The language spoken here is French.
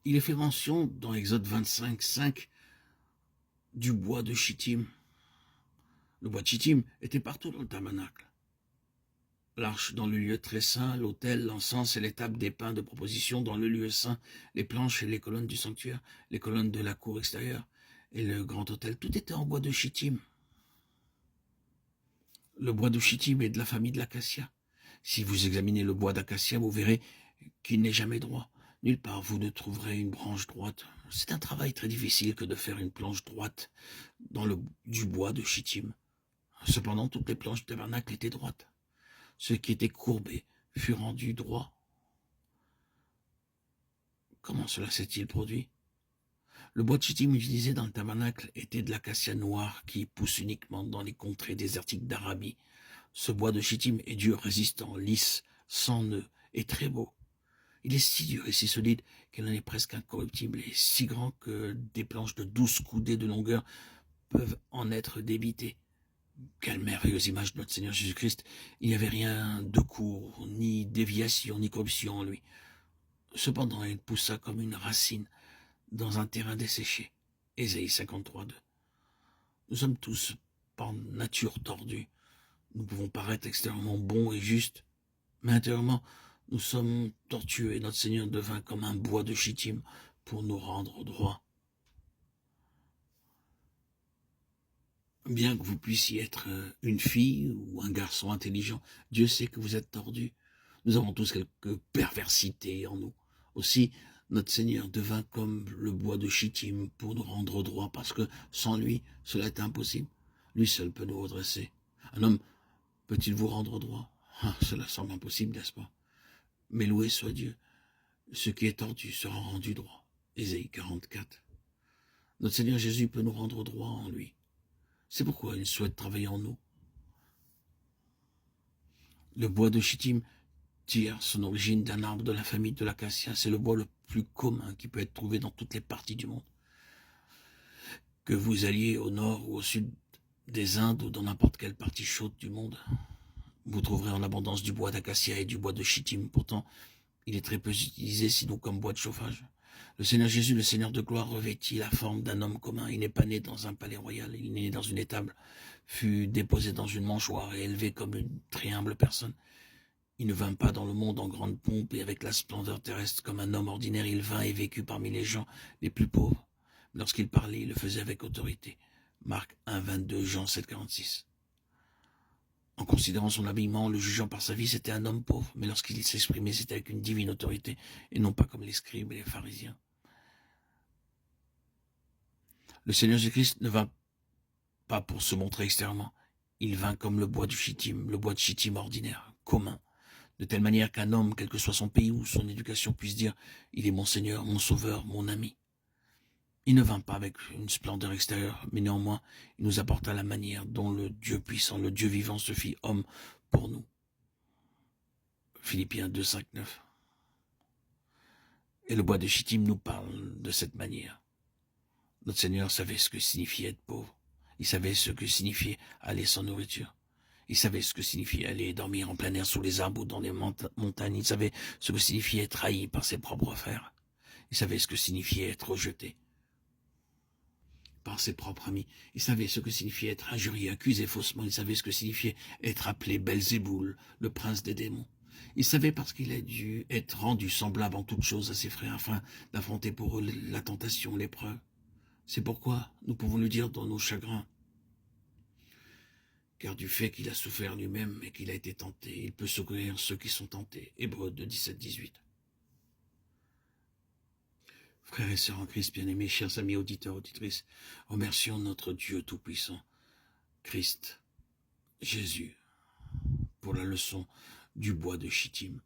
il est fait mention dans Exode 25, 5 du bois de Chittim. Le bois de Chittim était partout dans le tabernacle. L'arche dans le lieu très saint, l'autel, l'encens et les tables des pains de proposition dans le lieu saint, les planches et les colonnes du sanctuaire, les colonnes de la cour extérieure et le grand autel, tout était en bois de Chittim. Le bois de Chittim est de la famille de l'acacia. Si vous examinez le bois d'acacia, vous verrez qu'il n'est jamais droit. Nulle part vous ne trouverez une branche droite. C'est un travail très difficile que de faire une planche droite dans du bois de Chittim. Cependant, toutes les planches du tabernacle étaient droites. Ce qui était courbé fut rendu droit. Comment cela s'est-il produit? Le bois de Chittim utilisé dans le tabernacle était de l'acacia noire qui pousse uniquement dans les contrées désertiques d'Arabie. Ce bois de Chittim est dur, résistant, lisse, sans nœuds et très beau. Il est si dur et si solide qu'il en est presque incorruptible et si grand que des planches de 12 coudées de longueur peuvent en être débitées. Quelle merveilleuse image de notre Seigneur Jésus-Christ. Il n'y avait rien de court, ni déviation, ni corruption en lui. Cependant, il poussa comme une racine dans un terrain desséché. Ésaïe 53, 2. Nous sommes tous, par nature, tordus. Nous pouvons paraître extérieurement bons et justes, mais intérieurement, nous sommes tortueux et notre Seigneur devint comme un bois de Chittim pour nous rendre droits. Bien que vous puissiez être une fille ou un garçon intelligent, Dieu sait que vous êtes tordu. Nous avons tous quelques perversités en nous. Aussi, notre Seigneur devint comme le bois de Chittim pour nous rendre droits, parce que sans lui, cela est impossible. Lui seul peut nous redresser. Un homme peut-il vous rendre droit? Cela semble impossible, n'est-ce pas? Mais loué soit Dieu. Ce qui est tordu sera rendu droit. Ésaïe 44. Notre Seigneur Jésus peut nous rendre droit en lui. C'est pourquoi il souhaite travailler en nous. Le bois de Chittim tire son origine d'un arbre de la famille de l'acacia. C'est le bois le plus commun qui peut être trouvé dans toutes les parties du monde. Que vous alliez au nord ou au sud des Indes ou dans n'importe quelle partie chaude du monde, vous trouverez en abondance du bois d'acacia et du bois de Chittim. Pourtant, il est très peu utilisé, sinon comme bois de chauffage. Le Seigneur Jésus, le Seigneur de gloire, revêtit la forme d'un homme commun. Il n'est pas né dans un palais royal, il est né dans une étable, fut déposé dans une mangeoire et élevé comme une très humble personne. Il ne vint pas dans le monde en grande pompe et avec la splendeur terrestre comme un homme ordinaire. Il vint et vécut parmi les gens les plus pauvres. Lorsqu'il parlait, il le faisait avec autorité. Marc 1, 22, Jean 7, 46. En considérant son habillement, le jugeant par sa vie, c'était un homme pauvre, mais lorsqu'il s'exprimait, c'était avec une divine autorité, et non pas comme les scribes et les pharisiens. Le Seigneur Jésus-Christ ne vint pas pour se montrer extérieurement, il vint comme le bois de Chittim ordinaire, commun, de telle manière qu'un homme, quel que soit son pays ou son éducation, puisse dire « Il est mon Seigneur, mon Sauveur, mon ami ». Il ne vint pas avec une splendeur extérieure, mais néanmoins, il nous apporta la manière dont le Dieu puissant, le Dieu vivant se fit homme pour nous. Philippiens 2, 5, 9. Et le bois de Chittim nous parle de cette manière. Notre Seigneur savait ce que signifiait être pauvre. Il savait ce que signifiait aller sans nourriture. Il savait ce que signifiait aller dormir en plein air sous les arbres ou dans les montagnes. Il savait ce que signifiait être haï par ses propres frères. Il savait ce que signifiait être rejeté par ses propres amis. Il savait ce que signifiait être injurié, accusé faussement. Il savait ce que signifiait être appelé Belzéboul, le prince des démons. Il savait parce qu'il a dû être rendu semblable en toutes choses à ses frères afin d'affronter pour eux la tentation, l'épreuve. C'est pourquoi nous pouvons lui dire dans nos chagrins, car du fait qu'il a souffert lui-même et qu'il a été tenté, il peut secourir ceux qui sont tentés. Hébreux 2, 17, 18. Frères et sœurs en Christ, bien-aimés, chers amis auditeurs, auditrices, remercions notre Dieu Tout-Puissant, Christ, Jésus, pour la leçon du bois de Chittim.